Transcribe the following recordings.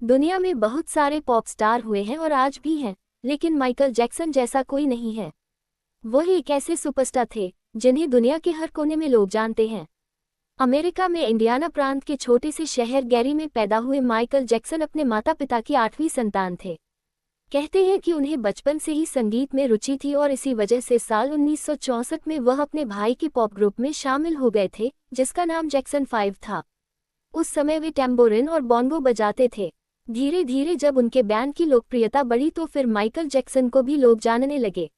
दुनिया में बहुत सारे पॉप स्टार हुए हैं और आज भी हैं, लेकिन माइकल जैक्सन जैसा कोई नहीं है। वो ही एक ऐसे सुपरस्टार थे जिन्हें दुनिया के हर कोने में लोग जानते हैं। अमेरिका में इंडियाना प्रांत के छोटे से शहर गैरी में पैदा हुए माइकल जैक्सन अपने माता पिता की 8वीं संतान थे। कहते हैं कि उन्हें बचपन से ही संगीत में रुचि थी और इसी वजह से साल 1964 में वह अपने भाई के पॉप ग्रुप में शामिल हो गए थे, जिसका नाम जैक्सन 5 था। उस समय वे टैम्बोरिन और बॉन्गो बजाते थे। धीरे धीरे जब उनके बैंड की लोकप्रियता बढ़ी तो फिर माइकल जैक्सन को भी लोग जानने लगे।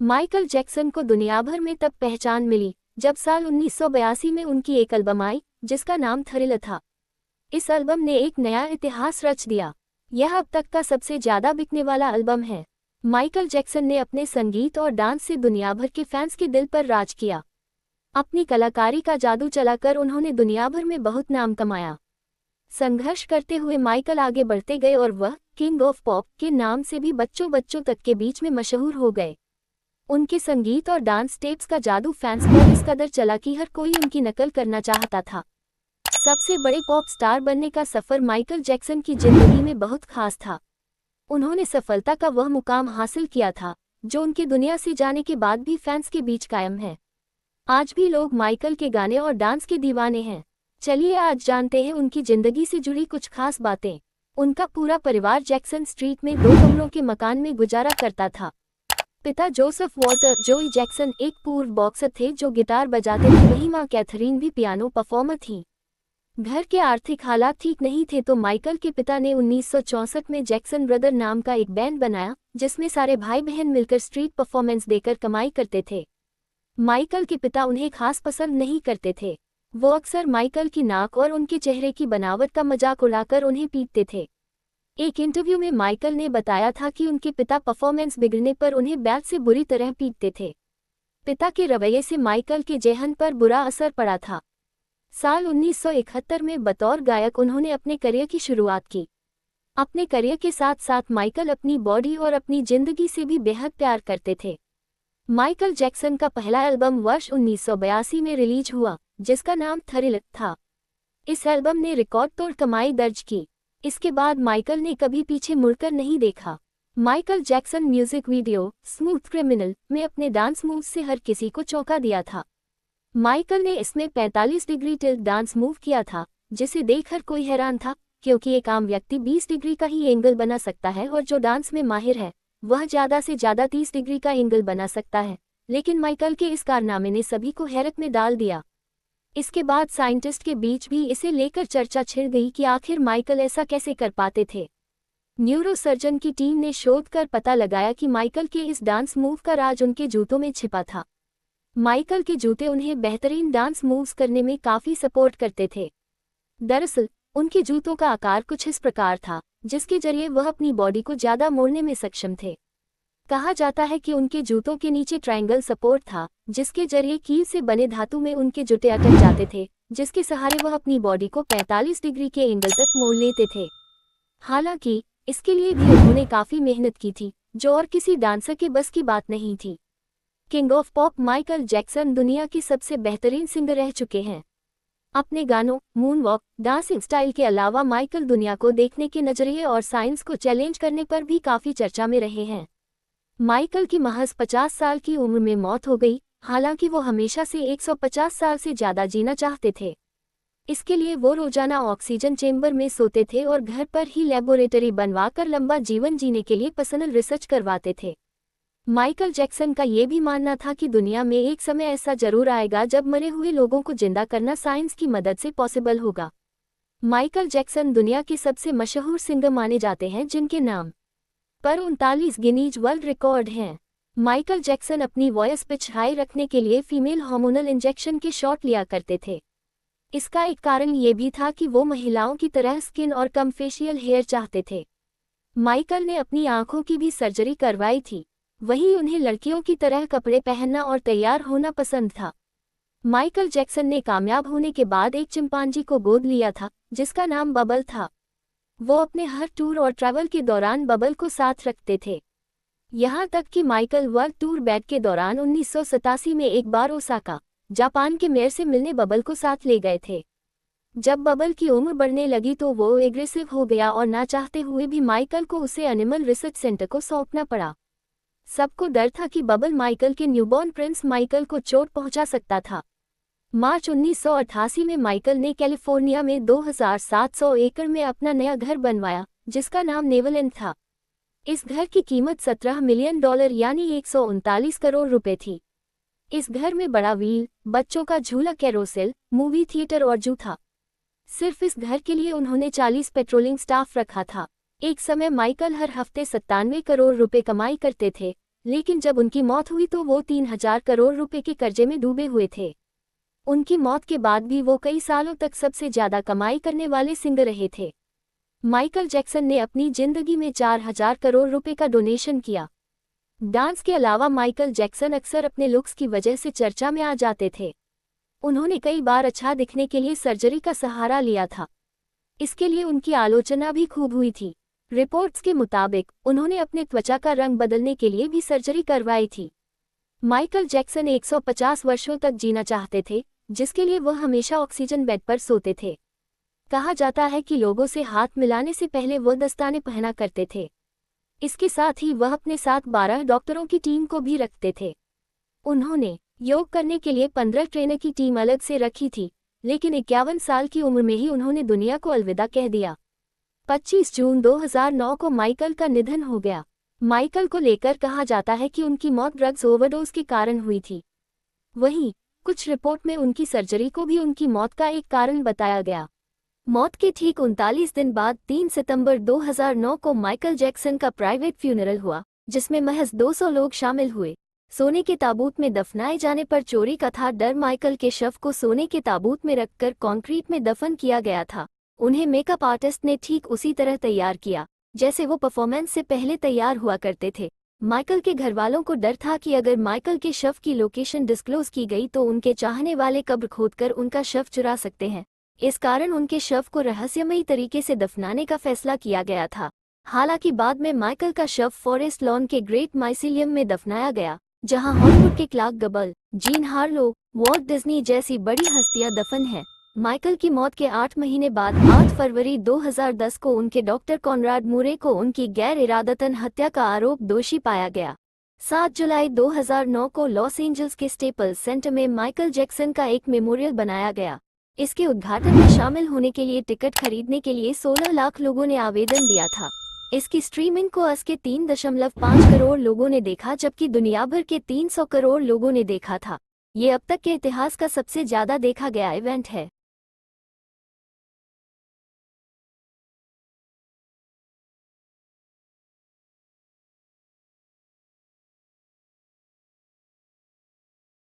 माइकल जैक्सन को दुनिया भर में तब पहचान मिली जब साल 1982 में उनकी एक एल्बम आई, जिसका नाम थ्रिलर था। इस एल्बम ने एक नया इतिहास रच दिया। यह अब तक का सबसे ज्यादा बिकने वाला एल्बम है। माइकल जैक्सन ने अपने संगीत और डांस से दुनिया भर के फैंस के दिल पर राज किया। अपनी कलाकारी का जादू चलाकर उन्होंने दुनिया भर में बहुत नाम कमाया। संघर्ष करते हुए माइकल आगे बढ़ते गए और वह किंग ऑफ पॉप के नाम से भी बच्चों बच्चों तक के बीच में मशहूर हो गए। उनके संगीत और डांस स्टेप्स का जादू फैंस पर इस कदर चला कि हर कोई उनकी नकल करना चाहता था। सबसे बड़े पॉप स्टार बनने का सफर माइकल जैक्सन की जिंदगी में बहुत खास था। उन्होंने सफलता का वह मुकाम हासिल किया था जो उनके दुनिया से जाने के बाद भी फैंस के बीच कायम है। आज भी लोग माइकल के गाने और डांस के दीवाने हैं। चलिए आज जानते हैं उनकी जिंदगी से जुड़ी कुछ खास बातें। उनका पूरा परिवार जैक्सन स्ट्रीट में 2 कमरों के मकान में गुजारा करता था। पिता जोसेफ वॉल्टर जोई जैक्सन एक पूर्व बॉक्सर थे जो गिटार बजाते थे, वहीं मां कैथरीन भी पियानो परफॉर्मर थीं। घर के आर्थिक हालात ठीक नहीं थे तो माइकल के पिता ने 1964 में जैक्सन ब्रदर नाम का एक बैंड बनाया, जिसमें सारे भाई बहन मिलकर स्ट्रीट परफॉर्मेंस देकर कमाई करते थे। माइकल के पिता उन्हें खास पसंद नहीं करते थे। वो अक्सर माइकल की नाक और उनके चेहरे की बनावट का मजाक उड़ाकर उन्हें पीटते थे। एक इंटरव्यू में माइकल ने बताया था कि उनके पिता परफॉर्मेंस बिगड़ने पर उन्हें बैट से बुरी तरह पीटते थे। पिता के रवैये से माइकल के जेहन पर बुरा असर पड़ा था। साल 1971 में बतौर गायक उन्होंने अपने करियर की शुरुआत की। अपने करियर के साथ साथ माइकल अपनी बॉडी और अपनी जिंदगी से भी बेहद प्यार करते थे। माइकल जैक्सन का पहला एल्बम वर्ष 1982 में रिलीज हुआ, जिसका नाम थ्रिलर था। इस एल्बम ने रिकॉर्ड तोड़ कमाई दर्ज की। इसके बाद माइकल ने कभी पीछे मुड़कर नहीं देखा। Michael Jackson music video smooth criminal में अपने डांस मूव से हर किसी को चौंका दिया था। माइकल ने इसमें 45 डिग्री टिल्ट डांस मूव किया था, जिसे देखकर कोई हैरान था, क्योंकि एक आम व्यक्ति 20 डिग्री का ही एंगल बना सकता है और जो डांस में माहिर है वह ज़्यादा से ज़्यादा 30 डिग्री का एंगल बना सकता है। लेकिन माइकल के इस कारनामे ने सभी को हैरत में डाल दिया। इसके बाद साइंटिस्ट के बीच भी इसे लेकर चर्चा छिड़ गई कि आखिर माइकल ऐसा कैसे कर पाते थे। न्यूरोसर्जन की टीम ने शोध कर पता लगाया कि माइकल के इस डांस मूव का राज उनके जूतों में छिपा था। माइकल के जूते उन्हें बेहतरीन डांस मूव्स करने में काफ़ी सपोर्ट करते थे। दरअसल उनके जूतों का आकार कुछ इस प्रकार था, जिसके जरिए वह अपनी बॉडी को ज़्यादा मोड़ने में सक्षम थे। कहा जाता है कि उनके जूतों के नीचे ट्रायंगल सपोर्ट था, जिसके जरिए कील से बने धातु में उनके जूते अटक जाते थे, जिसके सहारे वह अपनी बॉडी को 45 डिग्री के एंगल तक मोड़ लेते थे। हालांकि इसके लिए भी उन्होंने काफ़ी मेहनत की थी, जो और किसी डांसर के बस की बात नहीं थी। King of pop Michael Jackson दुनिया की सबसे बेहतरीन सिंगर रह चुके हैं। अपने गानों, मून वॉक, डांसिंग स्टाइल के अलावा माइकल दुनिया को देखने के नजरिए और साइंस को चैलेंज करने पर भी काफ़ी चर्चा में रहे हैं। माइकल की महज 50 साल की उम्र में मौत हो गई, हालांकि वो हमेशा से 150 साल से ज़्यादा जीना चाहते थे। इसके लिए वो रोजाना ऑक्सीजन चेंबर में सोते थे और घर पर ही लेबोरेटरी बनवाकर लंबा जीवन जीने के लिए पर्सनल रिसर्च करवाते थे। माइकल जैक्सन का ये भी मानना था कि दुनिया में एक समय ऐसा जरूर आएगा जब मरे हुए लोगों को जिंदा करना साइंस की मदद से पॉसिबल होगा। माइकल जैक्सन दुनिया के सबसे मशहूर सिंगर माने जाते हैं, जिनके नाम पर 39 गिनीज वर्ल्ड रिकॉर्ड हैं। माइकल जैक्सन अपनी वॉइस पिच हाई रखने के लिए फीमेल हार्मोनल इंजेक्शन के शॉट लिया करते थे। इसका एक कारण ये भी था कि वो महिलाओं की तरह स्किन और कम फेशियल हेयर चाहते थे। माइकल ने अपनी आंखों की भी सर्जरी करवाई थी। वहीं उन्हें लड़कियों की तरह कपड़े पहनना और तैयार होना पसंद था। माइकल जैक्सन ने कामयाब होने के बाद एक चिंपांजी को गोद लिया था, जिसका नाम बबल था। वो अपने हर टूर और ट्रैवल के दौरान बबल को साथ रखते थे। यहाँ तक कि माइकल वर्ल्ड टूर बैक के दौरान 1987 में एक बार ओसाका, जापान के मेयर से मिलने बबल को साथ ले गए थे। जब बबल की उम्र बढ़ने लगी तो वो एग्रेसिव हो गया और ना चाहते हुए भी माइकल को उसे एनिमल रिसर्च सेंटर को सौंपना पड़ा। सबको डर था कि बबल माइकल के न्यूबॉर्न प्रिंस माइकल को चोट पहुंचा सकता था। मार्च 1988 में माइकल ने कैलिफोर्निया में 2700 एकड़ में अपना नया घर बनवाया, जिसका नाम नेवलैंड था। इस घर की कीमत $17 मिलियन यानी 139 करोड़ रुपए थी। इस घर में बड़ा व्हील, बच्चों का झूला, कैरोसेल, मूवी थिएटर और जू था। सिर्फ इस घर के लिए उन्होंने 40 पेट्रोलिंग स्टाफ रखा था। एक समय माइकल हर हफ्ते 97 करोड़ रुपए कमाई करते थे, लेकिन जब उनकी मौत हुई तो वो 3000 करोड़ रुपए के कर्जे में डूबे हुए थे। उनकी मौत के बाद भी वो कई सालों तक सबसे ज्यादा कमाई करने वाले सिंगर रहे थे। माइकल जैक्सन ने अपनी जिंदगी में 4000 करोड़ रुपए का डोनेशन किया। डांस के अलावा माइकल जैक्सन अक्सर अपने लुक्स की वजह से चर्चा में आ जाते थे। उन्होंने कई बार अच्छा दिखने के लिए सर्जरी का सहारा लिया था। इसके लिए उनकी आलोचना भी खूब हुई थी। रिपोर्ट्स के मुताबिक उन्होंने अपने त्वचा का रंग बदलने के लिए भी सर्जरी करवाई थी। माइकल जैक्सन 150 वर्षों तक जीना चाहते थे, जिसके लिए वह हमेशा ऑक्सीजन बेड पर सोते थे। कहा जाता है कि लोगों से हाथ मिलाने से पहले वह दस्ताने पहना करते थे। इसके साथ ही वह अपने साथ 12 डॉक्टरों की टीम को भी रखते थे। उन्होंने योग करने के लिए 15 ट्रेनर की टीम अलग से रखी थी, लेकिन 51 साल की उम्र में ही उन्होंने दुनिया को अलविदा कह दिया। 25 जून 2009 को माइकल का निधन हो गया। माइकल को लेकर कहा जाता है कि उनकी मौत ड्रग्स ओवरडोज के कारण हुई थी। वहीं कुछ रिपोर्ट में उनकी सर्जरी को भी उनकी मौत का एक कारण बताया गया। मौत के ठीक 39 दिन बाद 3 सितंबर 2009 को माइकल जैक्सन का प्राइवेट फ्यूनरल हुआ, जिसमें महज 200 लोग शामिल हुए। सोने के ताबूत में दफनाए जाने पर चोरी का था डर। माइकल के शव को सोने के ताबूत में रखकर कंक्रीट में दफन किया गया था। उन्हें मेकअप आर्टिस्ट ने ठीक उसी तरह तैयार किया जैसे वो परफॉर्मेंस से पहले तैयार हुआ करते थे। माइकल के घरवालों को डर था कि अगर माइकल के शव की लोकेशन डिस्क्लोज की गई तो उनके चाहने वाले कब्र खोदकर उनका शव चुरा सकते हैं। इस कारण उनके शव को रहस्यमयी तरीके से दफनाने का फैसला किया गया था। हालांकि बाद में माइकल का शव फॉरेस्ट लॉन के ग्रेट माइसिलियम में दफनाया गया, जहां हॉलीवुड के Clark Gable, Jean Harlow, Walt Disney जैसी बड़ी हस्तियां दफन हैं। माइकल की मौत के 8 महीने बाद 8 फरवरी 2010 को उनके डॉक्टर कॉनराड मूरे को उनकी गैर इरादतन हत्या का आरोप दोषी पाया गया। 7 जुलाई 2009 को लॉस एंजल्स के स्टेपल्स सेंटर में माइकल जैक्सन का एक मेमोरियल बनाया गया। इसके उद्घाटन में शामिल होने के लिए टिकट खरीदने के लिए 16 लाख लोगों ने आवेदन दिया था। इसकी स्ट्रीमिंग को US के 3.5 करोड़ लोगों ने देखा, जबकि दुनिया भर के 300 करोड़ लोगों ने देखा था। ये अब तक के इतिहास का सबसे ज्यादा देखा गया इवेंट है।